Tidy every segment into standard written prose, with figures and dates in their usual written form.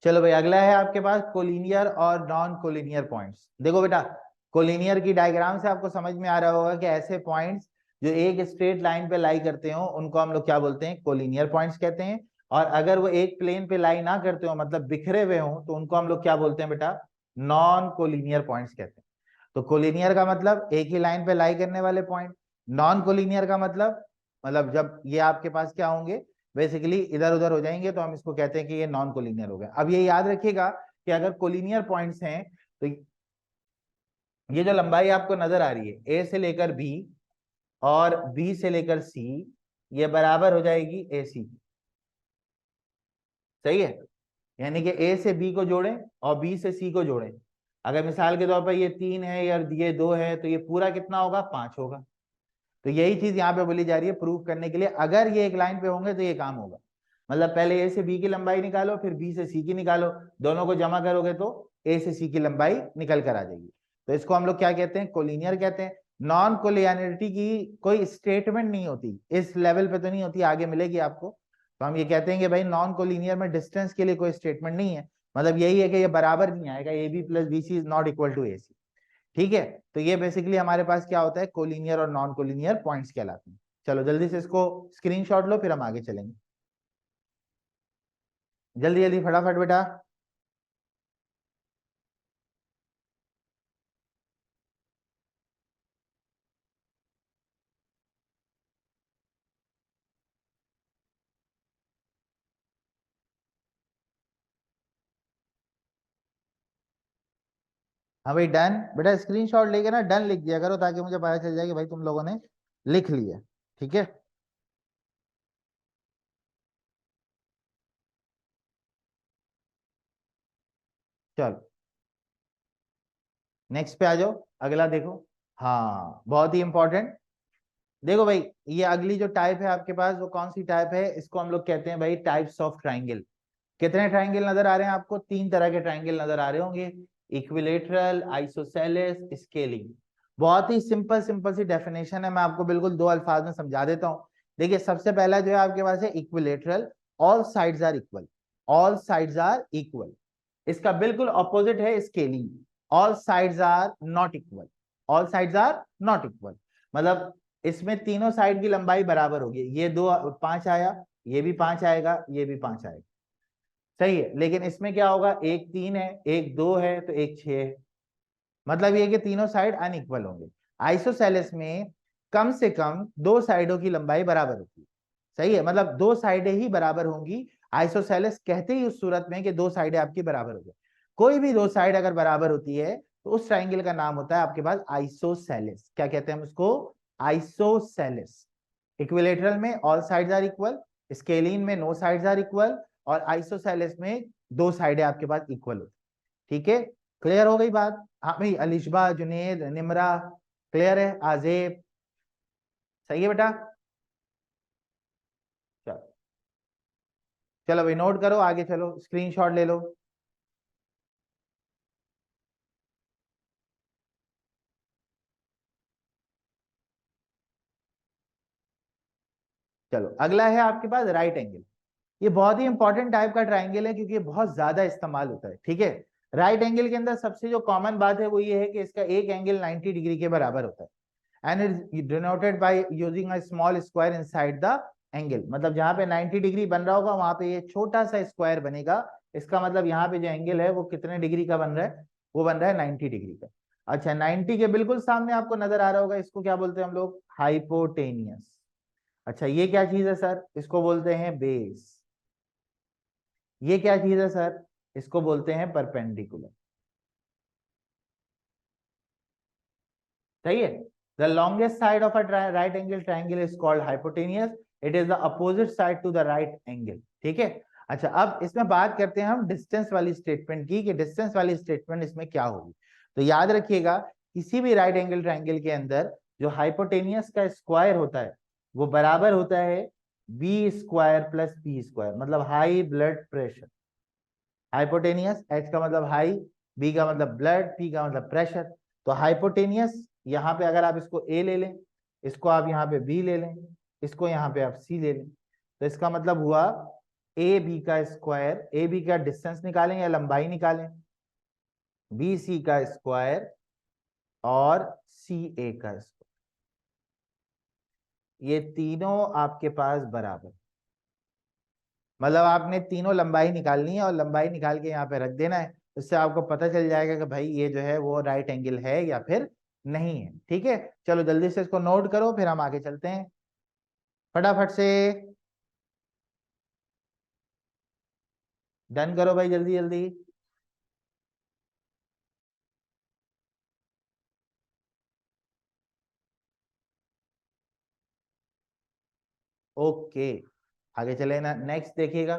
चलो भाई, अगला है आपके पास कोलिनियर और नॉन कोलिनियर पॉइंट्स। देखो बेटा, कोलिनियर की डायग्राम से आपको समझ में आ रहा होगा कि ऐसे पॉइंट्स जो एक स्ट्रेट लाइन पे लाई करते हो उनको हम लोग क्या बोलते हैं, कोलिनियर पॉइंट्स कहते हैं। और अगर वो एक प्लेन पे लाई ना करते हो, मतलब बिखरे हुए हो, तो उनको हम लोग क्या बोलते हैं बेटा, नॉन कोलिनियर पॉइंट्स कहते हैं। तो कोलिनियर का मतलब एक ही लाइन पे लाई करने वाले पॉइंट। नॉन कोलिनियर का मतलब जब ये आपके पास क्या होंगे, बेसिकली इधर उधर हो जाएंगे, तो हम इसको कहते हैं कि ये नॉन कोलिनियर हो गया। अब ये याद रखिएगा कि अगर कोलिनियर पॉइंट्स हैं तो ये जो लंबाई आपको नजर आ रही है ए से लेकर बी और बी से लेकर सी, ये बराबर हो जाएगी ए सी। सही है, यानी कि ए से बी को जोड़ें और बी से सी को जोड़ें। अगर मिसाल के तौर पर ये 3 है या ये 2 है, तो ये पूरा कितना होगा, 5 होगा। तो यही चीज यहाँ पे बोली जा रही है प्रूव करने के लिए, अगर ये एक लाइन पे होंगे तो ये काम होगा। मतलब पहले ए से बी की लंबाई निकालो, फिर बी से सी की निकालो, दोनों को जमा करोगे तो ए से सी की लंबाई निकल कर आ जाएगी। तो इसको हम लोग क्या कहते हैं, कोलिनियर कहते हैं। नॉन कोलिनियरिटी की कोई स्टेटमेंट नहीं होती, इस लेवल पे तो नहीं होती, आगे मिलेगी आपको। तो हम ये कहते हैं कि भाई नॉन कोलिनियर में डिस्टेंस के लिए कोई स्टेटमेंट नहीं है, मतलब यही है कि ये बराबर नहीं आएगा, A B plus B C is not equal to A C. ठीक है, तो ये बेसिकली हमारे पास क्या होता है, कोलिनियर और नॉन कोलिनियर पॉइंट्स कहलाते हैं। चलो जल्दी से इसको स्क्रीनशॉट लो, फिर हम आगे चलेंगे। जल्दी जल्दी फटाफट बेटा। हाँ भाई डन, बेटा स्क्रीनशॉट लेके ना डन लिख दिया करो, ताकि मुझे पता चल जाए कि भाई तुम लोगों ने लिख लिया। ठीक है, चलो नेक्स्ट पे आ जाओ, अगला देखो। हाँ बहुत ही इंपॉर्टेंट। देखो भाई, ये अगली जो टाइप है आपके पास, वो कौन सी टाइप है, इसको हम लोग कहते हैं भाई टाइप्स ऑफ ट्राइंगल। कितने ट्राइंगल नजर आ रहे हैं आपको, 3 तरह के ट्राइंगल नजर आ रहे होंगे, इक्विलेटरल, आइसोसेलेस, स्केलिंग। बहुत ही सिंपल सिंपल सी डेफिनेशन है, मैं आपको बिल्कुल 2 अल्फाज में समझा देता हूँ। देखिए सबसे पहला जो है आपके पास है equilateral, all sides are equal. All sides are equal. इसका बिल्कुल ऑपोजिट है scalene, all sides are not equal. All sides are not equal मतलब इसमें तीनों साइड की लंबाई बराबर होगी, ये 5 आया, ये भी 5 आएगा, ये भी 5 आएगा। सही है, लेकिन इसमें क्या होगा, एक 3 है, एक 2 है, तो एक 6 है। मतलब ये कि तीनों साइड अनइक्वल होंगे। आइसोसेलेस में कम से कम 2 साइडों की लंबाई बराबर होती है। सही है, मतलब 2 साइडें ही बराबर होंगी। आइसोसेलेस कहते ही उस सूरत में कि 2 साइडें आपकी बराबर हो जाए। कोई भी 2 साइड अगर बराबर होती है तो उस ट्राइंगल का नाम होता है आपके पास आइसोसेलेस। क्या कहते हैं हम उसको, आइसोसेलेस। इक्विलेटरल में all sides are equal, scalene में नो साइड्स आर इक्वल, और आइसोसेलेस में 2 साइडें आपके पास इक्वल होती। ठीक है, क्लियर हो गई बात। हाँ भाई, अलिशबा, जुनेद, निमरा, क्लियर है, आजेब, सही है बेटा। चलो चलो भाई नोट करो, आगे चलो, स्क्रीनशॉट ले लो। चलो अगला है आपके पास राइट एंगल। ये बहुत ही इंपॉर्टेंट टाइप का ट्राइंगल है, क्योंकि ये बहुत ज्यादा इस्तेमाल होता है। ठीक है, राइट एंगल के अंदर सबसे जो कॉमन बात है वो ये है कि इसका एक एंगल 90 डिग्री के बराबर होता है, and is denoted by using a small square inside the angle. मतलब जहां पे 90 डिग्री बन रहा होगा वहां पे ये छोटा सा स्क्वायर बनेगा। इसका मतलब यहाँ पे जो एंगल है वो कितने डिग्री का बन रहा है, वो बन रहा है 90 डिग्री का। अच्छा, 90 के बिल्कुल सामने आपको नजर आ रहा होगा, इसको क्या बोलते हैं हम लोग, हाइपोटेनियस। अच्छा ये क्या चीज है सर, इसको बोलते हैं बेस। ये क्या चीज है सर, इसको बोलते हैं परपेंडिकुलर। सही है, the longest side of a right angle triangle is called hypotenuse. It is the opposite side to the right angle. ठीक है, अच्छा अब इसमें बात करते हैं हम डिस्टेंस वाली स्टेटमेंट की, कि डिस्टेंस वाली स्टेटमेंट इसमें क्या होगी। तो याद रखिएगा, किसी भी राइट एंगल ट्राइंगल के अंदर जो हाइपोटेनियस का स्क्वायर होता है वो बराबर होता है B square plus P square, मतलब high blood pressure. Hypotenuse, H का मतलब हाई, बी का मतलब ब्लड, पी का मतलब प्रेशर। तो हाइपोटेनियस यहाँ पे अगर आप इसको ए ले लें, इसको आप यहाँ पे बी ले लें, इसको यहाँ पे आप सी ले लें, तो इसका मतलब हुआ ए बी का स्क्वायर, ए बी का डिस्टेंस निकालें या लंबाई निकालें, बी सी का स्क्वायर और सी ए का स्क्वायर, ये तीनों आपके पास बराबर, मतलब आपने तीनों लंबाई निकालनी है और लंबाई निकाल के यहाँ पे रख देना है। उससे आपको पता चल जाएगा कि भाई ये जो है वो राइट एंगल है या फिर नहीं है। ठीक है, चलो जल्दी से इसको नोट करो, फिर हम आगे चलते हैं फटाफट से। डन करो भाई जल्दी जल्दी। ओके, आगे चले ना, नेक्स्ट देखिएगा।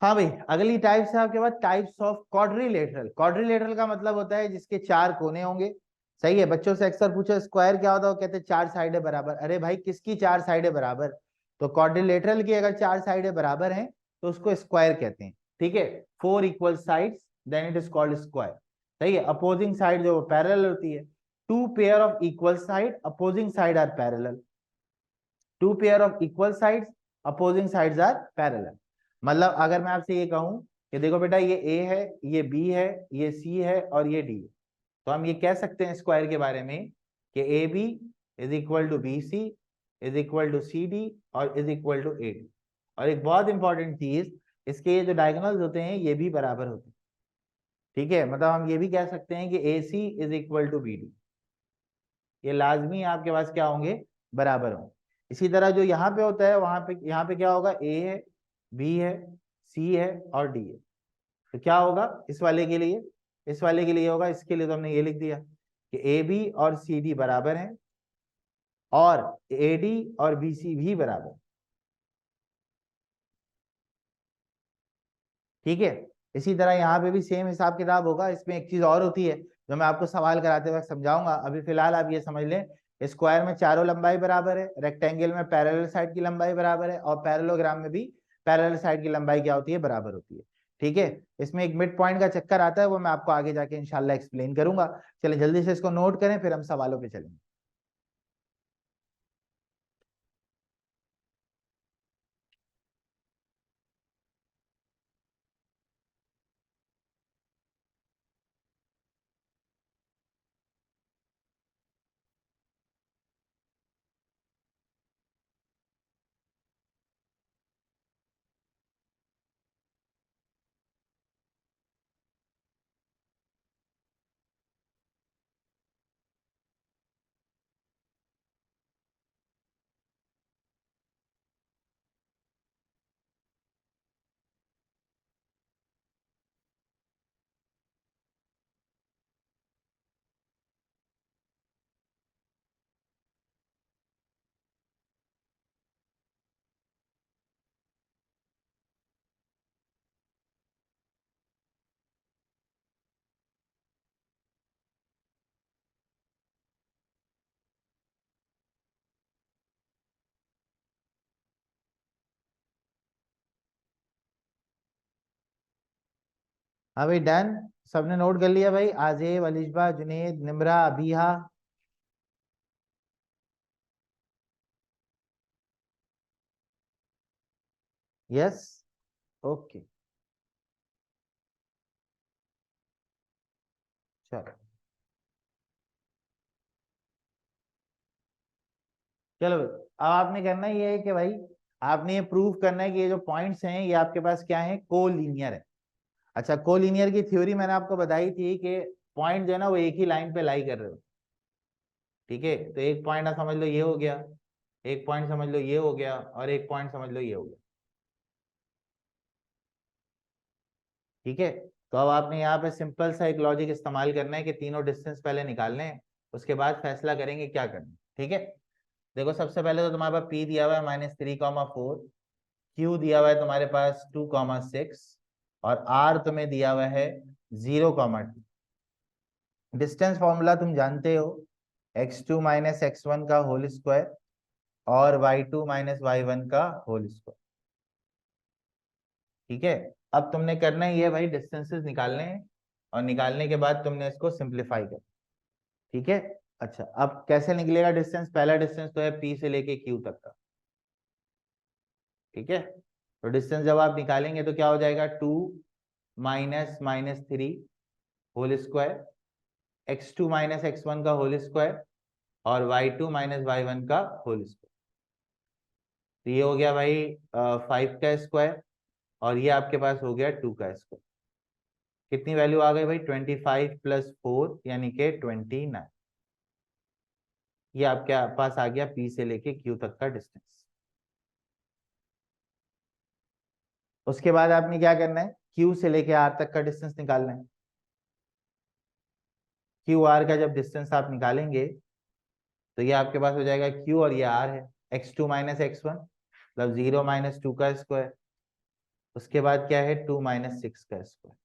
हाँ भाई, अगली टाइप है आपके पास टाइप्स ऑफ क्वाड्रिलेटरल। क्वाड्रिलेटरल का मतलब होता है जिसके चार कोने होंगे। सही है, बच्चों से अक्सर पूछो स्क्वायर क्या होता है, वो कहते हैं चार साइडें बराबर। अरे भाई किसकी चार साइडें बराबर? तो क्वाड्रिलेटरल की अगर चार साइडें बराबर हैं तो उसको स्क्वायर कहते हैं। ठीक है, four equal sides then it is called square. सही है, अपोजिंग साइड जो पैरेलल होती है, two pair of equal side opposing side are parallel, two pair of equal sides opposing sides are parallel. मतलब अगर मैं आपसे ये कहूं कि देखो बेटा ये ए है, ये बी है, ये सी है और ये डी है, तो हम ये कह सकते हैं स्क्वायर के बारे में कि A B is equal to B C is equal to C D और is equal to A D. और एक बहुत इंपॉर्टेंट चीज, इसके ये जो डायगोनल्स होते हैं ये भी बराबर होते हैं। ठीक है, मतलब हम ये भी कह सकते हैं कि A C is equal to B D, ये लाजमी आपके पास क्या होंगे, बराबर होंगे। इसी तरह जो यहाँ पे होता है वहां पे, यहाँ पे क्या होगा, ए है, बी है, सी है और डी है। तो क्या होगा इस वाले के लिए, इस वाले के लिए होगा, इसके लिए तो हमने ये लिख दिया कि ए बी और सी डी बराबर हैं और ए डी और बी सी भी बराबर। ठीक है, इसी तरह यहाँ पे भी सेम हिसाब किताब होगा। इसमें एक चीज और होती है जो मैं आपको सवाल कराते वक्त समझाऊंगा, अभी फिलहाल आप ये समझ लें, स्क्वायर में चारों लंबाई बराबर है, रेक्टेंगल में पैरेलल साइड की लंबाई बराबर है और पैरेललोग्राम में भी पैरेलल साइड की लंबाई क्या होती है, बराबर होती है। ठीक है, इसमें एक मिड पॉइंट का चक्कर आता है, वो मैं आपको आगे जाके इंशाल्लाह एक्सप्लेन करूंगा। चलिए जल्दी से इसको नोट करें, फिर हम सवालों पे चलेंगे। हाँ भाई डन, सबने नोट कर लिया भाई, आजेब, अलिशबा, जुनेद, निमरा, अबीहा। यस, ओके, चलो। चलो भाई, अब आपने करना ये है कि भाई आपने ये प्रूव करना है कि ये जो पॉइंट्स हैं ये आपके पास क्या है, कोलिनियर है। अच्छा, कोलिनियर की थ्योरी मैंने आपको बताई थी कि पॉइंट जो है ना वो एक ही लाइन पे लाई कर रहे हो। ठीक है, तो एक पॉइंट आप समझ लो ये हो गया, एक पॉइंट समझ लो ये हो गया और एक पॉइंट समझ लो ये हो गया। ठीक है, तो अब आपने यहाँ पे सिंपल सा एक लॉजिक इस्तेमाल करना है कि तीनों डिस्टेंस पहले निकालने हैं, उसके बाद फैसला करेंगे क्या करना है। ठीक है, देखो सबसे पहले तो तुम्हारे पास पी दिया हुआ है -3,4, क्यू दिया हुआ है तुम्हारे पास 2,6 और आर तुम्हें दिया हुआ है 0,2। डिस्टेंस फॉर्मूला तुम जानते हो, x2 माइनस x1 का होल स्क्वायर और y2 माइनस y1 का होल स्क्वायर। ठीक है, अब तुमने करना ही है भाई, डिस्टेंसेस निकालने हैं और निकालने के बाद तुमने इसको सिंप्लीफाई कर। ठीक है, अच्छा अब कैसे निकलेगा डिस्टेंस, पहला डिस्टेंस तो है पी से लेके क्यू तक का। ठीक है, तो डिस्टेंस जब आप निकालेंगे तो क्या हो जाएगा, 2 minus minus 3 whole square, x2 minus x1 का होल स्क्वायर और y2 माइनस y1 का होल स्क्वायर। तो ये हो गया भाई 5 का स्क्वायर और ये आपके पास हो गया 2 का स्क्वायर। कितनी वैल्यू आ गई भाई, 25 प्लस 4 यानी कि 29। ये आपके पास आ गया P से लेके Q तक का डिस्टेंस। उसके बाद आपने क्या करना है, Q से लेके R तक का डिस्टेंस निकालना है। क्यू आर का जब डिस्टेंस आप निकालेंगे तो ये आपके पास हो जाएगा Q और ये R है, x2 माइनस x1 मतलब 0 माइनस 2 का स्क्वायर। उसके बाद क्या है, 2 माइनस 6 का स्क्वायर,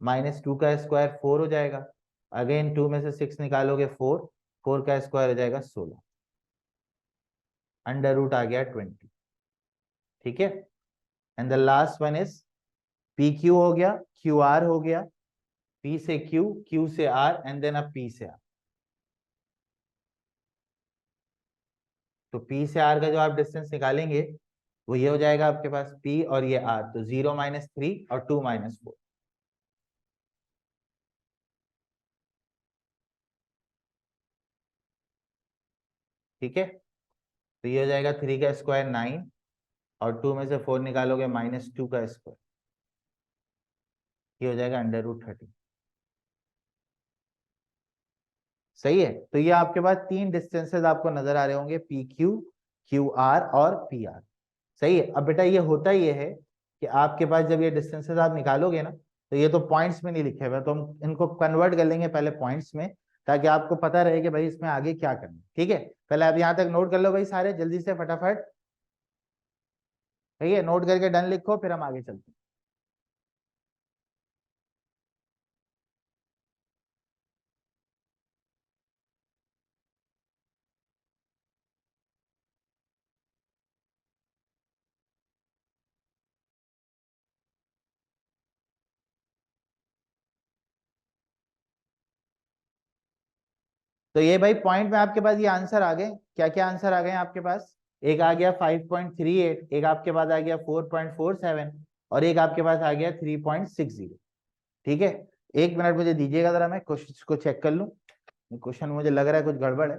माइनस 2 का स्क्वायर 4 हो जाएगा। अगेन 2 में से 6 निकालोगे 4, 4 का स्क्वायर हो जाएगा 16, अंडर रूट आ गया 20। ठीक है, and the last one is P Q हो गया, क्यू आर हो गया, पी से क्यू, क्यू से आर एंड देन अब पी से आर। तो पी से आर का जो आप डिस्टेंस निकालेंगे वो ये हो जाएगा आपके पास पी और ये आर, तो 0 माइनस 3 और 2 माइनस 4। ठीक है, तो ये हो जाएगा 3 का स्क्वायर 9 और 2 में से 4 निकालोगे माइनस 2 का स्क्वायर, ये हो जाएगा अंडर रूट 30। सही है, तो ये आपके पास तीन डिस्टेंसेस आपको नजर आ रहे होंगे, पी क्यू, क्यू आर और पी आर। सही है, अब बेटा ये होता ये है कि आपके पास जब ये डिस्टेंसेस आप निकालोगे ना, तो ये तो पॉइंट्स में नहीं लिखे हुए, तो हम इनको कन्वर्ट कर लेंगे पहले पॉइंट्स में, ताकि आपको पता रहे कि भाई इसमें आगे क्या करना है। ठीक है, पहले आप यहाँ तक नोट कर लो भाई सारे जल्दी से फटाफट। ठीक है, नोट करके डन लिखो, फिर हम आगे चलते हैं। तो ये भाई पॉइंट में आपके पास ये आंसर आ गए, क्या क्या आंसर आ गए आपके पास, एक आ गया 5.38, एक आपके पास आ गया 4.47 और एक आपके पास आ गया 3.60। ठीक है, एक मिनट मुझे दीजिएगा जरा, मैं क्वेश्चन को चेक कर लूं। क्वेश्चन मुझे लग रहा है कुछ गड़बड़ है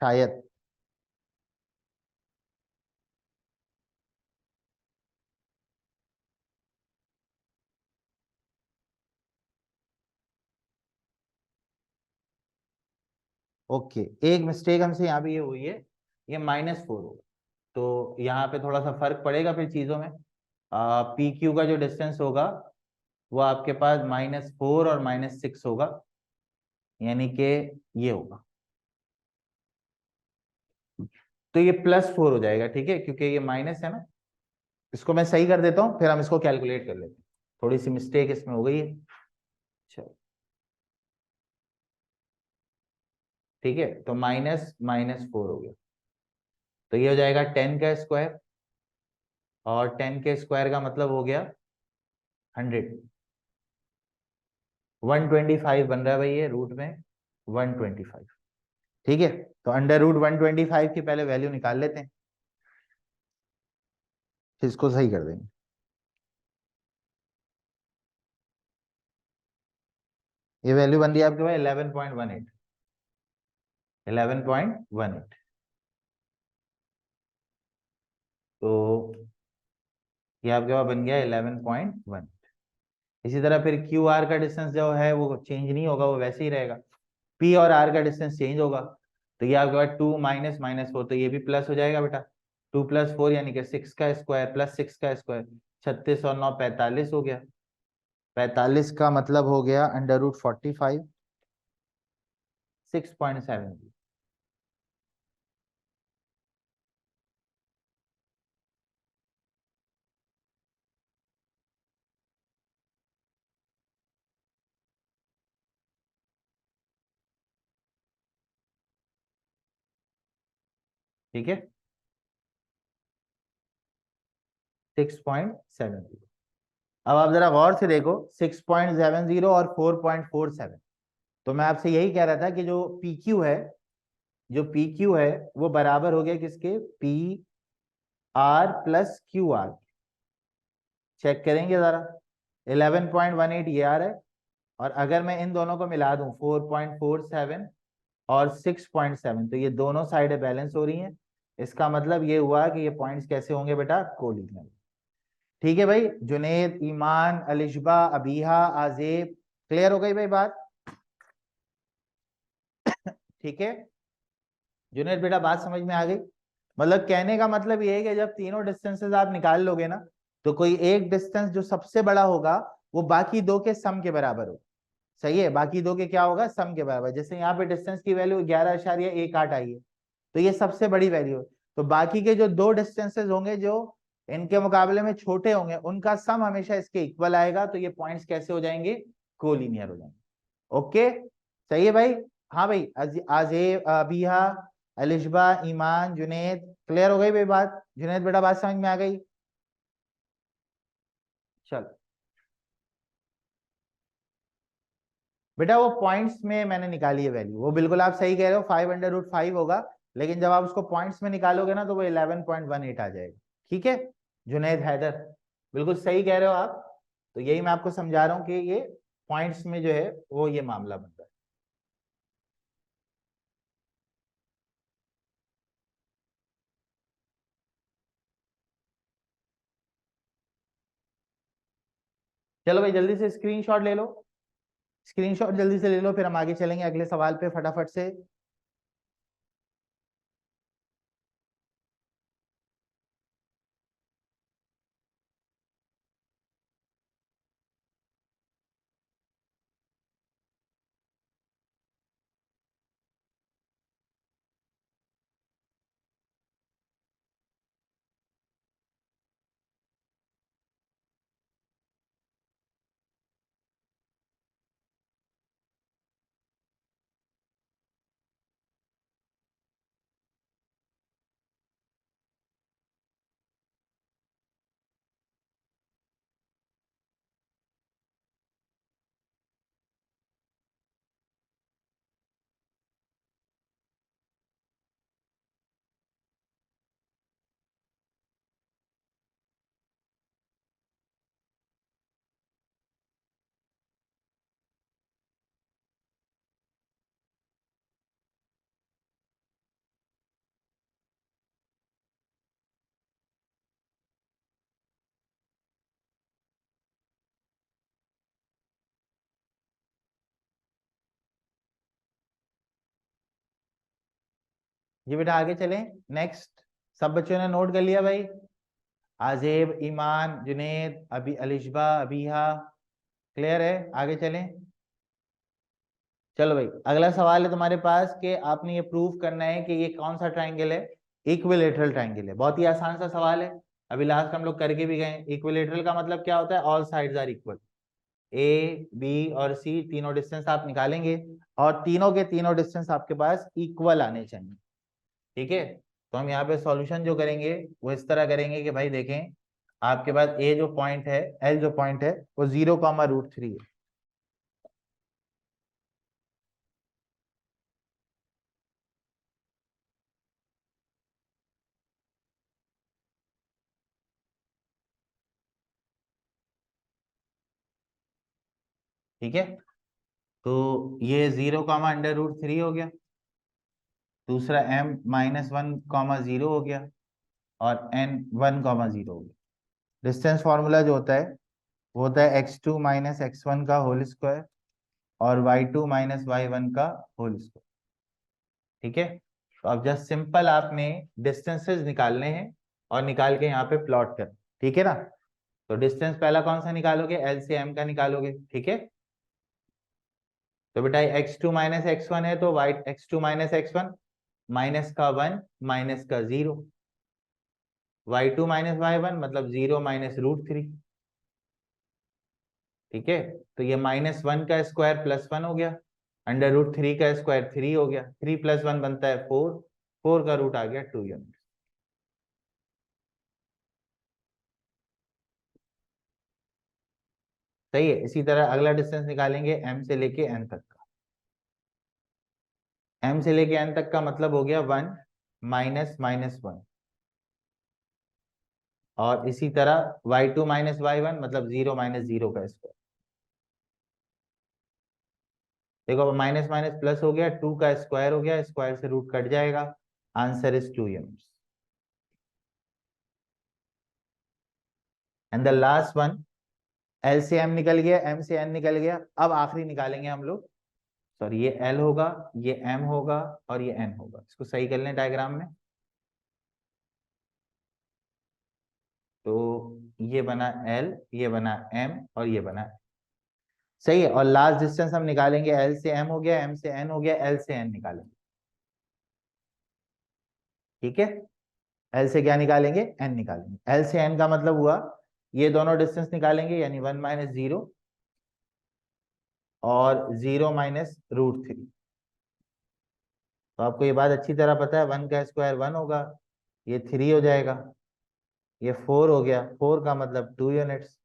शायद। ओके, एक मिस्टेक हमसे यहाँ पे ये हुई है, ये -4 होगा, तो यहाँ पे थोड़ा सा फर्क पड़ेगा फिर चीजों में। पी क्यू का जो डिस्टेंस होगा वो आपके पास -4 और -6 होगा, यानी कि ये होगा, तो ये +4 हो जाएगा। ठीक है, क्योंकि ये माइनस है ना, इसको मैं सही कर देता हूँ, फिर हम इसको कैलकुलेट कर लेते हैं। थोड़ी सी मिस्टेक इसमें हो गई है। चलो, ठीक है, तो -4 हो गया, तो ये हो जाएगा 10 का स्क्वायर और 10 के स्क्वायर का मतलब हो गया 100, 125 बन रहा है भाई ये रूट में 125। ठीक है, तो अंडर रूट 125 की पहले वैल्यू निकाल लेते हैं, फिर इसको सही कर देंगे। ये वैल्यू बन रही है आपके पास 11.18, 11.18। तो ये आपके पास बन गया 11.1। इसी तरह फिर क्यू आर का डिस्टेंस जो है वो चेंज नहीं होगा, वो वैसे ही रहेगा। पी और आर का डिस्टेंस चेंज होगा, तो ये आपके पास 2 माइनस -4, तो ये भी प्लस हो जाएगा बेटा, 2 + 4 यानी कि 6 का स्क्वायर प्लस 6 का स्क्वायर, 36 और 9 45 हो गया, 45 का मतलब हो गया अंडर रूट 45, 6.7। ठीक है, 6.70। अब आप जरा गौर से देखो, 6.70 और 4.47, तो मैं आपसे यही कह रहा था कि जो पी क्यू है, जो पी क्यू है वो बराबर हो गया किसके, P R plus Q R. Check करेंगे जरा, 11.18 ये आर है, और अगर मैं इन दोनों को मिला दूं 4.47 और 6.7, तो ये दोनों साइडें बैलेंस हो रही हैं। इसका मतलब ये हुआ कि ये पॉइंट्स कैसे होंगे बेटा, कोलिनियर। ठीक है भाई, जुनेद, ईमान, अलिशबा, अबीहा, आजेब, क्लियर हो गई भाई बात। ठीक है जुनेद बेटा, बात समझ में आ गई। मतलब कहने का मतलब ये है कि जब तीनों डिस्टेंसेस आप निकाल लोगे ना, तो कोई एक डिस्टेंस जो सबसे बड़ा होगा वो बाकी दो के सम के बराबर हो। सही है, बाकी दो के क्या होगा, सम के बराबर। जैसे यहाँ पे डिस्टेंस की वैल्यू 11.18 आई है, तो ये सबसे बड़ी वैल्यू है। तो बाकी के जो दो डिस्टेंसेस होंगे जो इनके मुकाबले में छोटे होंगे, उनका सम हमेशा इसके इक्वल आएगा। तो ये पॉइंट्स कैसे हो जाएंगे, कोलिनियर हो जाएंगे। ओके, सही है भाई। हाँ भाई, आजेब, अबीहा, अलिशबा, ईमान, जुनेद, क्लियर हो गई भाई बात। जुनेद बेटा बात समझ में आ गई। चल बेटा, वो पॉइंट्स में मैंने निकाली है वैल्यू, वो बिल्कुल आप सही कह रहे हो, 5 √5 होगा। लेकिन जब आप उसको पॉइंट्स में निकालोगे ना, तो वो 11.18 आ जाएगा। ठीक है जुनेद हैदर, बिल्कुल सही कह रहे हो आप। तो यही मैं आपको समझा रहा हूँ कि ये पॉइंट्स में जो है वो ये मामला बनता है। चलो भाई, जल्दी से स्क्रीनशॉट ले लो, स्क्रीनशॉट जल्दी से ले लो, फिर हम आगे चलेंगे अगले सवाल पे फटाफट से। ये बेटा आगे चलें, नेक्स्ट। सब बच्चों ने नोट कर लिया भाई, आजेब, ईमान, जुनेद, अभी अलिशबा, अबीहा, क्लियर है, आगे चलें। चलो भाई, अगला सवाल है तुम्हारे पास कि आपने ये प्रूव करना है कि ये कौन सा ट्राइंगल है, इक्विलेटरल ट्राइंगल है। बहुत ही आसान सा सवाल है, अभी लास्ट हम लोग करके भी गए। इक्विलेटरल का मतलब क्या होता है, all sides are equal. A, B और सी तीनों डिस्टेंस आप निकालेंगे, और तीनों के तीनों डिस्टेंस आपके पास इक्वल आने चाहिए। ठीक है, तो हम यहाँ पे सॉल्यूशन जो करेंगे वो इस तरह करेंगे कि भाई देखें, आपके पास ए जो पॉइंट है, एल जो पॉइंट है, वो 0,√3 है। ठीक है, तो ये 0,√3 हो गया। दूसरा m-1, 0 हो गया, और n 1,0 हो गया। डिस्टेंस फॉर्मूला जो होता है वो होता है x2 - x1 का होल स्क्वायर, और y2 - y1 का होल स्क्वायर। ठीक है, तो अब जस्ट सिंपल आपने डिस्टेंसेस निकालने हैं और निकाल के यहाँ पे प्लॉट कर। ठीक है ना, तो डिस्टेंस पहला कौन सा निकालोगे, एल से एम का निकालोगे। ठीक है, तो बेटा x2 - x1 है, तो Y x2 - x1, -1 -0, y2 - y1 मतलब 0 - √3। ठीक है, तो ये -1 का स्क्वायर +1 हो गया, √3 का स्क्वायर 3 हो गया, 3 + 1 बनता है 4, 4 का रूट आ गया 2 यूनिट। सही है, इसी तरह अगला डिस्टेंस निकालेंगे m से लेके n तक का। m से लेके n तक का मतलब हो गया 1 माइनस माइनस 1, और इसी तरह y2 माइनस y1 मतलब 0 माइनस 0 का स्क्वायर। देखो अब माइनस माइनस प्लस हो गया, 2 का स्क्वायर हो गया, स्क्वायर से रूट कट जाएगा, answer is 2 units. And the last one, L से एम निकल गया, एम से एन निकल गया, अब आखिरी निकालेंगे हम लोग। सॉरी, ये एल होगा, ये एम होगा और ये एन होगा। इसको सही कर लें डायग्राम में। तो ये बना एल, ये बना एम और ये बना, सही है। और लास्ट डिस्टेंस हम निकालेंगे, एल से एम हो गया, एम से एन हो गया, एल से एन निकालेंगे। ठीक है, एल से क्या निकालेंगे, एन निकालेंगे। एल से एन का मतलब हुआ ये दोनों डिस्टेंस निकालेंगे, यानी 1 माइनस 0 और 0 माइनस रूट 3। तो आपको ये बात अच्छी तरह पता है, 1 का स्क्वायर 1 होगा, ये 3 हो जाएगा, ये 4 हो गया, 4 का मतलब 2 यूनिट्स।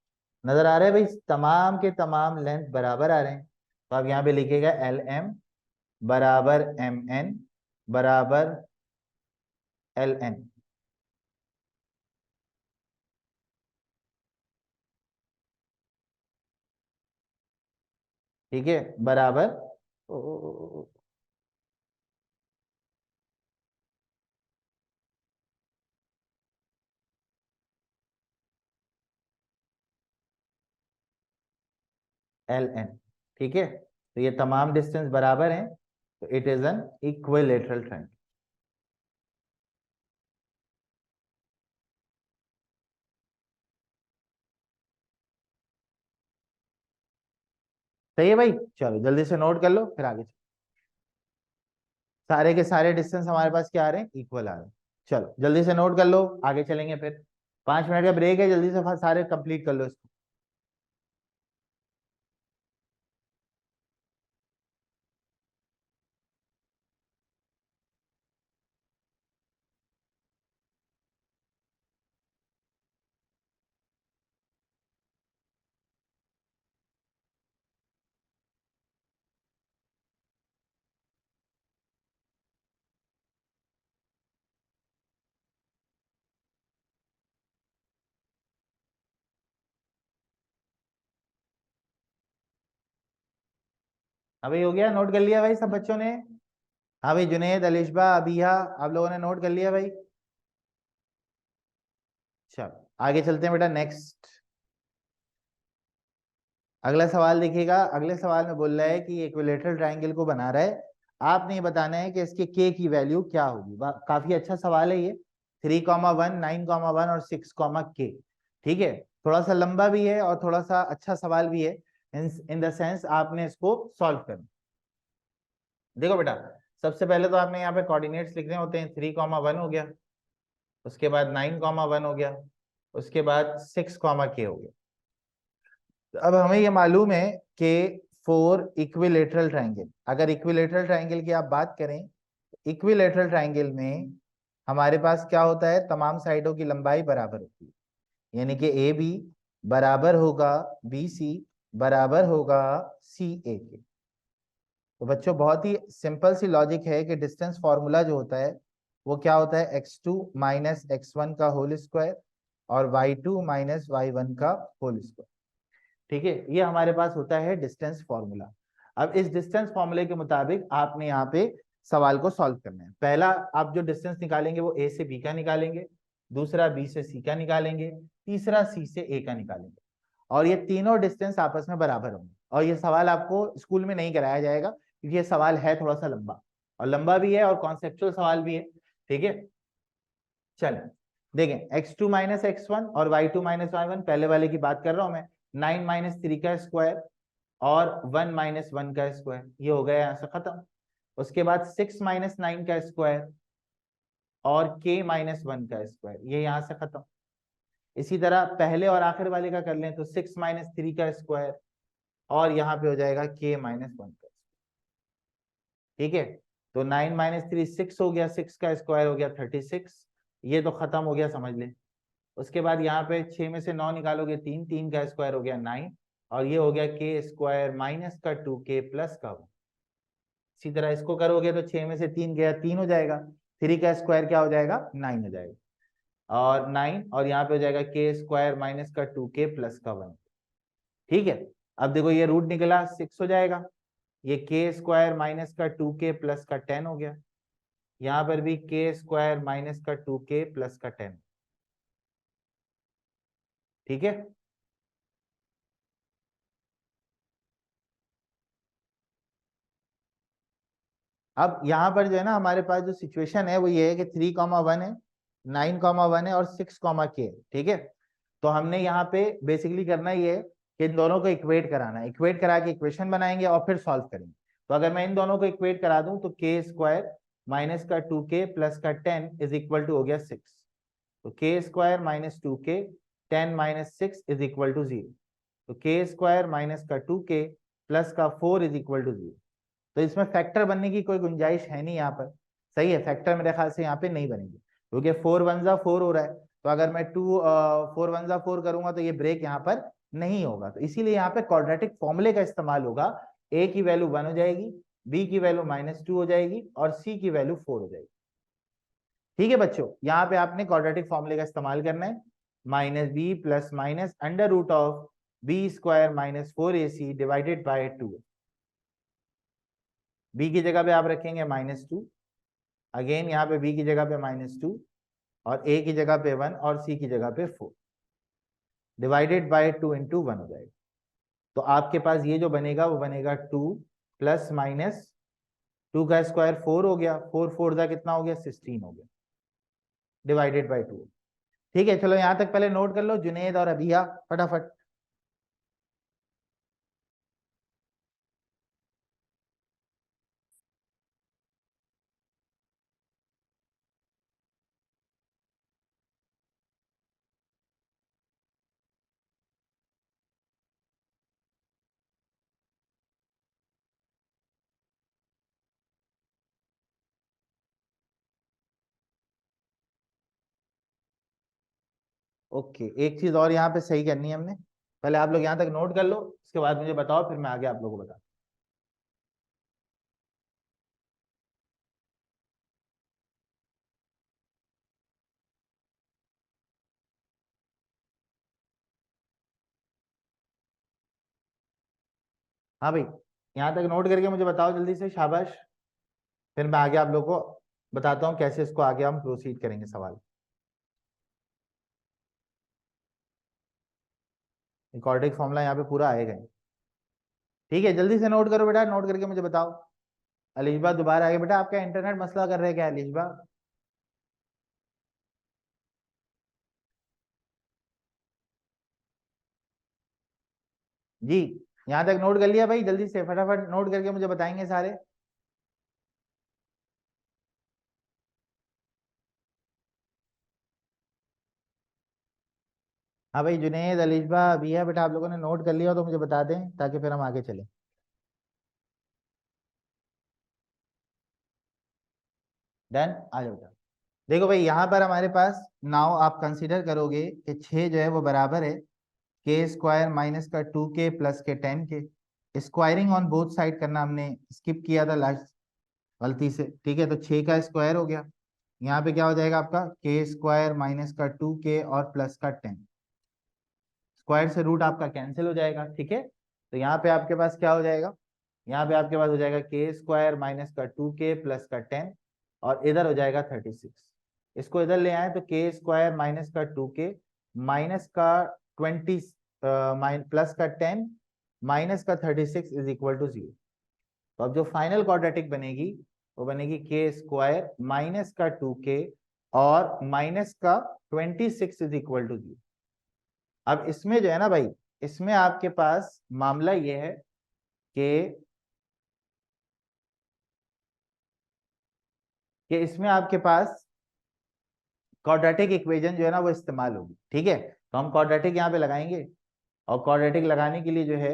नजर आ रहे हैं भाई, तमाम के तमाम लेंथ बराबर आ रहे हैं। तो आप यहाँ पे लिखिएगा एल एम बराबर एम एन बराबर एल एन। ठीक है, बराबर एल एन। ठीक है, तो ये तमाम डिस्टेंस बराबर हैं, तो it is an equilateral triangle. सही है भाई, चलो जल्दी से नोट कर लो फिर आगे सारे के सारे डिस्टेंस हमारे पास क्या आ रहे हैं, इक्वल आ रहे हैं। चलो जल्दी से नोट कर लो, आगे चलेंगे फिर। 5 मिनट का ब्रेक है, जल्दी से सारे कंप्लीट कर लो इसको। अभी हो गया, नोट कर लिया भाई सब बच्चों ने? हाँ भाई, जुनेद, अलिशबा, अबिहा, आप लोगों ने नोट कर लिया भाई? चलो आगे चलते हैं बेटा, नेक्स्ट। अगला सवाल देखिएगा, अगले सवाल में बोल रहा है कि इक्विलेटरल ट्रायंगल को बना रहा है, आपने ये बताना है कि इसके के की वैल्यू क्या होगी। काफी अच्छा सवाल है ये, 3,1, 9,1 और 6, ठीक है। थोड़ा सा लंबा भी है और थोड़ा सा अच्छा सवाल भी है, इन द सेंस आपने इसको सॉल्व करना। देखो बेटा, सबसे पहले तो आपने यहाँ पे कोऑर्डिनेट्स लिखने होते हैं, 3,1 हो गया, उसके बाद 9,1 हो गया, उसके बाद 6, हो गया। अब हमें ये मालूम है कि फोर इक्विलेटरल ट्रायंगल, अगर इक्विलेटरल ट्रायंगल की आप बात करें, इक्विलेटरल ट्रायंगल में हमारे पास क्या होता है, तमाम साइडों की लंबाई बराबर होती है, यानी कि ए बी बराबर होगा बी सी बराबर होगा सी ए के। तो बच्चों बहुत ही सिंपल सी लॉजिक है कि डिस्टेंस फॉर्मूला जो होता है वो क्या होता है, x2 माइनस x1 का होल स्क्वायर और y2 माइनस y1 का होल स्क्वायर। ठीक है, ये हमारे पास होता है डिस्टेंस फॉर्मूला। अब इस डिस्टेंस फॉर्मूले के मुताबिक आपने यहाँ पे सवाल को सॉल्व करना है। पहला आप जो डिस्टेंस निकालेंगे वो ए से बी का निकालेंगे, दूसरा बी से सी का निकालेंगे, तीसरा सी से ए का निकालेंगे, और ये तीनों डिस्टेंस आपस में बराबर होंगे। और ये सवाल आपको स्कूल में नहीं कराया जाएगा, क्योंकि ये सवाल है थोड़ा सा लंबा, और लंबा भी है और कॉन्सेप्चुअल सवाल भी है। ठीक है, चलें देखें, x2 माइनस x1 और y2 माइनस y1, पहले वाले की बात कर रहा हूं मैं, 9 माइनस 3 का स्क्वायर और 1 माइनस 1 का स्क्वायर, ये हो गया यहां से खत्म। उसके बाद 6 माइनस 9 का स्क्वायर और k माइनस 1 का स्क्वायर, ये यहां से खत्म। इसी तरह पहले और आखिर वाले का कर लें तो 6 माइनस 3 का स्क्वायर और यहाँ पे हो जाएगा k माइनस 1 का। ठीक है, तो 9 माइनस 3 6 हो गया, 6 का स्क्वायर हो गया 36, ये तो खत्म हो गया समझ लें। उसके बाद यहाँ पे 6 में से 9 निकालोगे 3, 3 का स्क्वायर हो गया 9, और ये हो गया k स्क्वायर माइनस का 2k प्लस का 1। इसी तरह इसको करोगे तो 6 में से 3 गया 3 हो जाएगा, 3 का स्क्वायर क्या हो जाएगा 9 हो जाएगा, और 9 और यहाँ पे हो जाएगा के स्क्वायर माइनस का 2k प्लस का 1। ठीक है, अब देखो ये रूट निकला 6 हो जाएगा, ये के स्क्वायर माइनस का 2k प्लस का 10 हो गया, यहाँ पर भी के स्क्वायर माइनस का 2k प्लस का 10। ठीक है, अब यहाँ पर जो है ना हमारे पास जो सिचुएशन है वो ये है कि 3,1 है, 9,1 है और 6,k। ठीक है, तो हमने यहाँ पे बेसिकली करना ये है कि इन दोनों को इक्वेट कराना है, इक्वेट करा के इक्वेशन बनाएंगे और फिर सॉल्व करेंगे। तो अगर मैं इन दोनों को इक्वेट करा दूं तो के स्क्वायर माइनस का 2k प्लस का 10 इज इक्वल टू हो गया 6। तो K square minus 2k 10 minus 6 is equal to 0। तो के स्क्वायर माइनस का 2k प्लस का 4 इज इक्वल टू 0। तो इसमें फैक्टर बनने की कोई गुंजाइश है नहीं यहाँ पर, सही है, फैक्टर मेरे ख्याल से यहाँ पे नहीं बनेंगे क्योंकि 4 1 जा 4 हो रहा है, तो अगर मैं 4 1 जा 4 करूंगा तो ये ब्रेक यहाँ पर नहीं होगा, तो इसीलिए यहाँ पे क्वाड्रेटिक फॉर्मूले का इस्तेमाल होगा। ए की वैल्यू 1 हो जाएगी, बी की वैल्यू -2 हो जाएगी और सी की वैल्यू 4 हो जाएगी। ठीक है बच्चों, यहाँ पे आपने क्वाड्रेटिक फॉर्मूले का इस्तेमाल करना है, minus B plus minus under root of B square minus 4ac divided by 2। B की जगह पे आप रखेंगे -2, अगेन यहाँ पे बी की जगह पे -2 और ए की जगह पे 1 और सी की जगह पे 4 डिवाइडेड बाय 2 इंटू 1 हो जाएगा। तो आपके पास ये जो बनेगा वो बनेगा 2 प्लस माइनस 2 का स्क्वायर 4 हो गया, 4 4 का कितना हो गया 16 हो गया, डिवाइडेड बाय 2। ठीक है, चलो यहाँ तक पहले नोट कर लो जुनेद और अभिया फटाफट। ओके, एक चीज और यहाँ पे सही करनी है हमने, पहले आप लोग यहाँ तक नोट कर लो, उसके बाद मुझे बताओ, फिर मैं आगे आप लोगों को बता। हाँ भाई, यहाँ तक नोट करके मुझे बताओ जल्दी से, शाबाश। फिर मैं आगे आप लोगों को बताता हूँ कैसे इसको आगे हम प्रोसीड करेंगे सवाल। क्वाड्रेटिक फॉर्मूला यहाँ पे पूरा आएगा ही। ठीक है, जल्दी से नोट करो बेटा, नोट करके मुझे बताओ। अलीशबा दोबारा आगे, बेटा आपका इंटरनेट मसला कर रहे हैं क्या अलीशबा? जी, यहाँ तक नोट कर लिया भाई, जल्दी से फटाफट नोट करके मुझे बताएंगे सारे। हाँ भाई, जुनेद अलीशबा अभिया, बेटा आप लोगों ने नोट कर लिया हो तो मुझे बता दें ताकि फिर हम आगे चलें। डन, आ जाओ बेटा। देखो भाई, यहाँ पर हमारे पास नाउ आप कंसीडर करोगे कि 6 जो है वो बराबर है के स्क्वायर माइनस का 2k प्लस के 10 के। स्क्वायरिंग ऑन बोथ साइड करना हमने स्किप किया था लास्ट गलती से। ठीक है, तो 6 का स्क्वायर हो गया, यहाँ पे क्या हो जाएगा आपका के स्क्वायर माइनस का 2k और प्लस का 10। स्क्वायर से रूट आपका कैंसिल हो जाएगा। ठीक है, तो यहाँ पे आपके पास क्या हो जाएगा, यहाँ पे आपके पास हो जाएगा के स्क्वायर माइनस का 2k प्लस का 10 और इधर हो जाएगा 36। इसको इधर ले आए तो के स्क्वायर माइनस का 2k माइनस का 20 प्लस का 10 माइनस का 36 इज इक्वल टू 0। तो अब जो फाइनल क्वाड्रेटिक बनेगी वो बनेगी के स्क्वायर माइनस का 2k और माइनस का 26 इज इक्वल टू 0। अब इसमें जो है ना भाई, इसमें आपके पास मामला ये है कि इसमें आपके पास क्वाड्रेटिक इक्वेशन जो है ना वो इस्तेमाल होगी। ठीक है, तो हम क्वाड्रेटिक यहाँ पे लगाएंगे और क्वाड्रेटिक लगाने के लिए जो है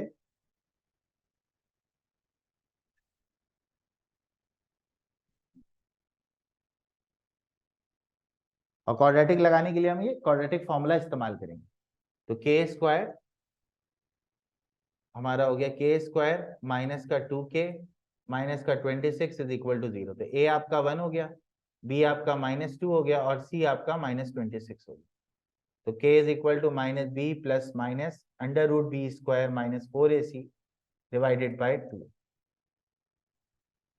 और क्वाड्रेटिक लगाने के लिए हम ये क्वाड्रेटिक फॉर्मूला इस्तेमाल करेंगे। तो के स्क्वायर हमारा हो गया के स्क्वायर माइनस का 2k माइनस का 26 इज इक्वल टू 0। तो ए आपका 1 हो गया, बी आपका -2 हो गया और सी आपका -26 हो गया। तो k is equal to minus B plus minus under root B square minus 4ac divided by 2।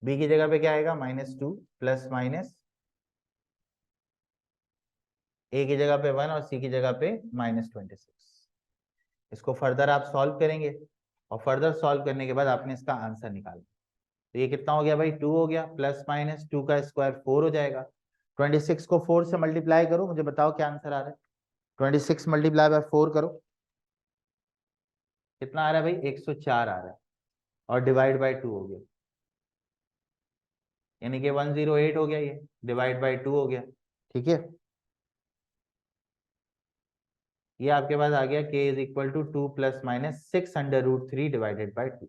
B की जगह पे क्या आएगा -2 प्लस माइनस ए की जगह पे 1 और सी की जगह पे -26। इसको फर्दर आप सॉल्व करेंगे और फर्दर सॉल्व करने के बाद आपने इसका आंसर निकालना। तो ये कितना हो गया भाई 2 हो गया, प्लस माइनस 2 का स्क्वायर 4 हो जाएगा। 26 को 4 से मल्टीप्लाई करो, मुझे बताओ क्या आंसर आ रहा है। 26 मल्टीप्लाई बाय 4 करो, कितना आ रहा है भाई 104 आ रहा है और डिवाइड बाय 2 हो गया, यानी कि 108 हो गया, ये डिवाइड बाय 2 हो गया। ठीक है, ये आपके पास आ गया k is equal to 2 plus minus 6 under root 3 divided by 2।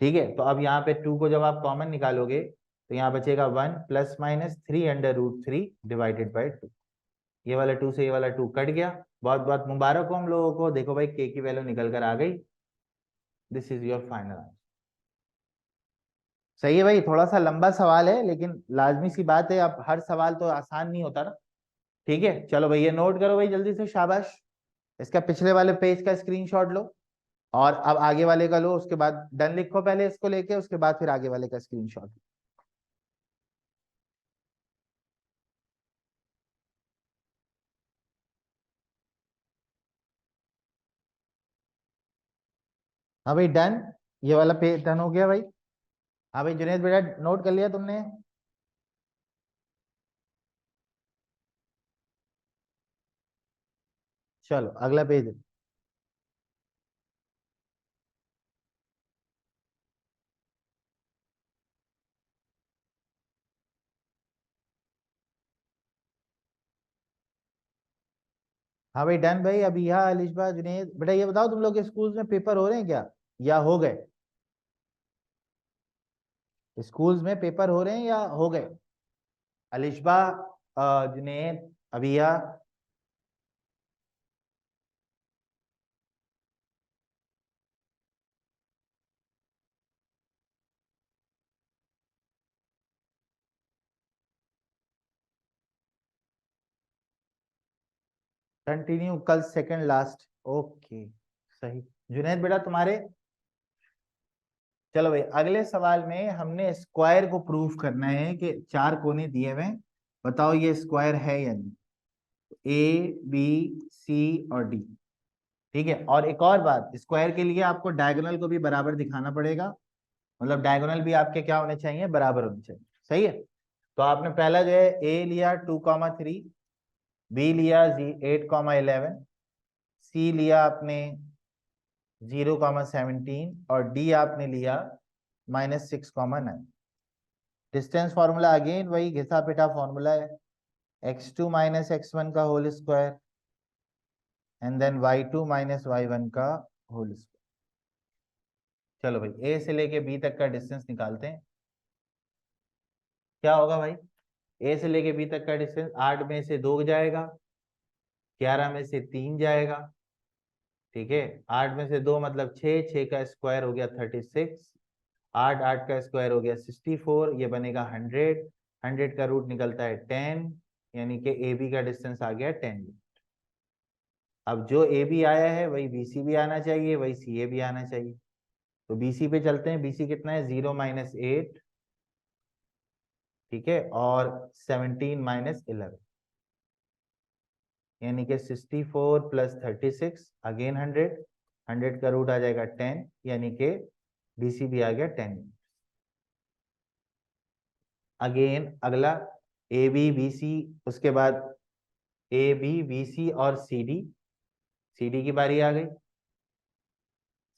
ठीक है, तो अब यहाँ पे 2 को जब आप कॉमन निकालोगे तो यहाँ बचेगा 1 plus minus 3 under root 3 divided by 2। ये वाला 2 से ये वाला 2 कट गया। बहुत बहुत मुबारक हो हम लोगों को, देखो भाई k की वैल्यू निकल कर आ गई। This is your final answer. सही है भाई, थोड़ा सा लंबा सवाल है लेकिन लाजमी सी बात है, अब हर सवाल तो आसान नहीं होता ना। ठीक है, चलो भाई ये नोट करो भाई जल्दी से, शाबाश। इसका पिछले वाले पेज का स्क्रीनशॉट लो और अब आगे वाले का लो, उसके बाद डन लिखो पहले इसको लेके, उसके बाद फिर आगे वाले का स्क्रीनशॉट। हाँ भाई डन, ये वाला पेज डन हो गया भाई। हाँ भाई जुनेद बेटा नोट कर लिया तुमने। चलो अगला पेज। हाँ भाई डन भाई, अभी यहाँ अलिशबा जुनेद बेटा ये बताओ तुम लोग के स्कूल में पेपर हो रहे हैं क्या या हो गए? स्कूल्स में पेपर हो रहे हैं या हो गए? अलिशबा, जुनेद, अबिया। कंटिन्यू कल सेकंड लास्ट, ओके सही। जुनेद बेटा तुम्हारे, चलो भाई अगले सवाल में हमने स्क्वायर को प्रूफ करना है कि चार कोने दिए हुए हैं, बताओ ये स्क्वायर है या नहीं। ए बी सी और डी। ठीक है, और एक और बात, स्क्वायर के लिए आपको डायगोनल को भी बराबर दिखाना पड़ेगा, मतलब डायगोनल भी आपके क्या होने चाहिए, बराबर होने चाहिए। सही है, तो आपने पहला जो है ए लिया 2,3, बी लिया 8,11, सी लिया आपने 0,17 और डी आपने लिया -6,9। डिस्टेंस फार्मूला अगेन वही घिसा पिटा फार्मूला है, x2 माइनस x1 का whole square and then y2 minus y1 का होल स्क्वायर। चलो भाई ए से लेके बी तक का डिस्टेंस निकालते हैं। क्या होगा भाई, ए से लेके बी तक का डिस्टेंस 8 में से 2 जाएगा, 11 में से 3 जाएगा। ठीक है, 8 में से 2 मतलब 6, 6 का स्क्वायर हो गया 36, 8, 8 का स्क्वायर हो गया 64, ये बनेगा 100, 100 का रूट निकलता है 10, यानी कि ए बी का डिस्टेंस आ गया 10। अब जो ए बी आया है वही बी सी भी आना चाहिए, वही सी ए भी आना चाहिए। तो बी सी पे चलते हैं, बी सी कितना है 0 - 8, ठीक है, और 17 - 11, यानी कि 64 प्लस 36 अगेन 100, 100 का रूट आ जाएगा 10, यानी कि बी सी भी आ गया 10। अगेन अगला ए बी बी सी, उसके बाद ए बी बी सी और सी डी, सी डी की बारी आ गई।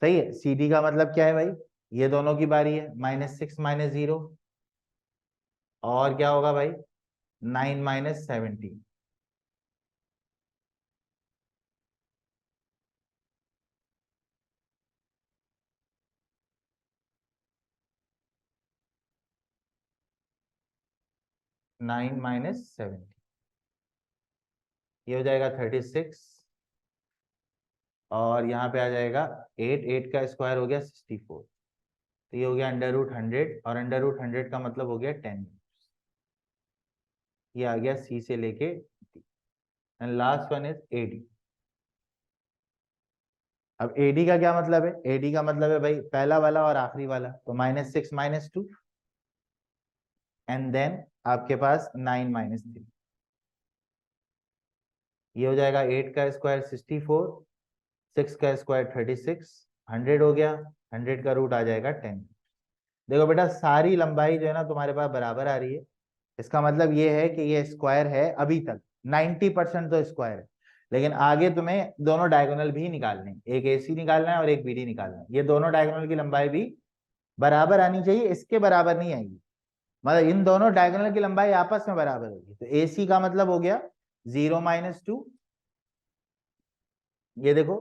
सही है, सी डी का मतलब क्या है भाई, ये दोनों की बारी है, -6 - 0, और क्या होगा भाई 9 - 17, 9 - 17, ये हो जाएगा 36, और यहाँ पे आ जाएगा 8, 8 का स्क्वायर हो गया 64। तो ये हो गया √100 और √100 का मतलब हो गया 10 मीटर। ये आ गया सी से लेके and last one is AD. अब एडी का क्या मतलब है? एडी का मतलब है भाई पहला वाला और आखिरी वाला, तो -6 -2 एंड देन आपके पास 9 -3। ये हो जाएगा 8 का स्क्वायर 64, 6 का स्क्वायर 36, 100 हो गया, 100 का रूट आ जाएगा 10। देखो बेटा सारी लंबाई जो है ना तुम्हारे पास बराबर आ रही है, इसका मतलब ये है कि ये स्क्वायर है अभी तक, 90% तो स्क्वायर है, लेकिन आगे तुम्हें दोनों डायगोनल भी निकालने, एक एसी निकालना है और एक बीडी निकालना है। ये दोनों डायगोनल की लंबाई भी बराबर आनी चाहिए, इसके बराबर नहीं आएगी, मतलब इन दोनों डायगोनल की लंबाई आपस में बराबर होगी। तो एसी का मतलब हो गया 0 -2, ये देखो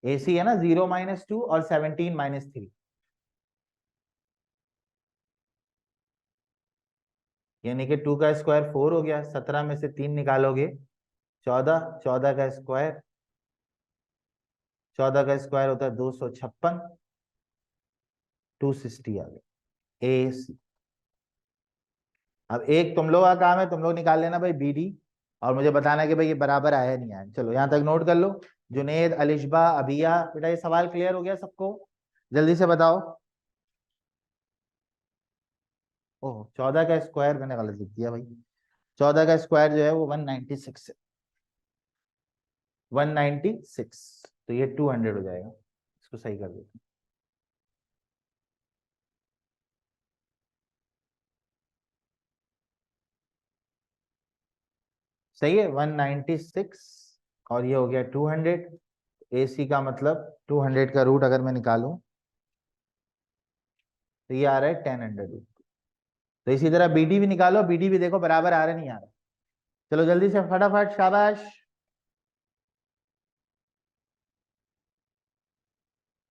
एसी है ना 0 -2 और 17 -3, यानी कि 2 का स्क्वायर 4 हो गया, 17 में से 3 निकालोगे 14, 14 का स्क्वायर, 14 का स्क्वायर होता है 256, 260 आ गया एसी। अब एक तुम लोग का काम है, तुम लोग निकाल लेना भाई बीडी और मुझे बताना कि भाई ये बराबर आया नहीं आया। चलो यहाँ तक नोट कर लो। जुनेद, अलिशबा, अबिया, बेटा ये सवाल क्लियर हो गया सबको? जल्दी से बताओ। ओह 14 का स्क्वायर मैंने गलत लिख दिया भाई, 14 का स्क्वायर जो है वो 196 है, 196, तो ये 200 हो जाएगा। इसको सही कर देते हैं। सही है 196 और ये हो गया 200। एसी का मतलब 200 का रूट अगर मैं निकालूं तो ये आ रहा है 10 √2। तो इसी तरह बीडी भी निकालो, बीडी भी देखो बराबर आ रहा नहीं आ रहा। चलो जल्दी से फटाफट, शाबाश।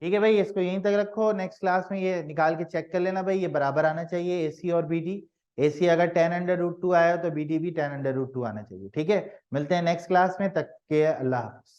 ठीक है भाई, इसको यहीं तक रखो, नेक्स्ट क्लास में ये निकाल के चेक कर लेना भाई, ये बराबर आना चाहिए एसी और बीडी। एसी अगर 10 √2 आया तो बीडी भी 10 √2 आना चाहिए। ठीक है, मिलते हैं नेक्स्ट क्लास में, तक के अल्लाह हाफिज।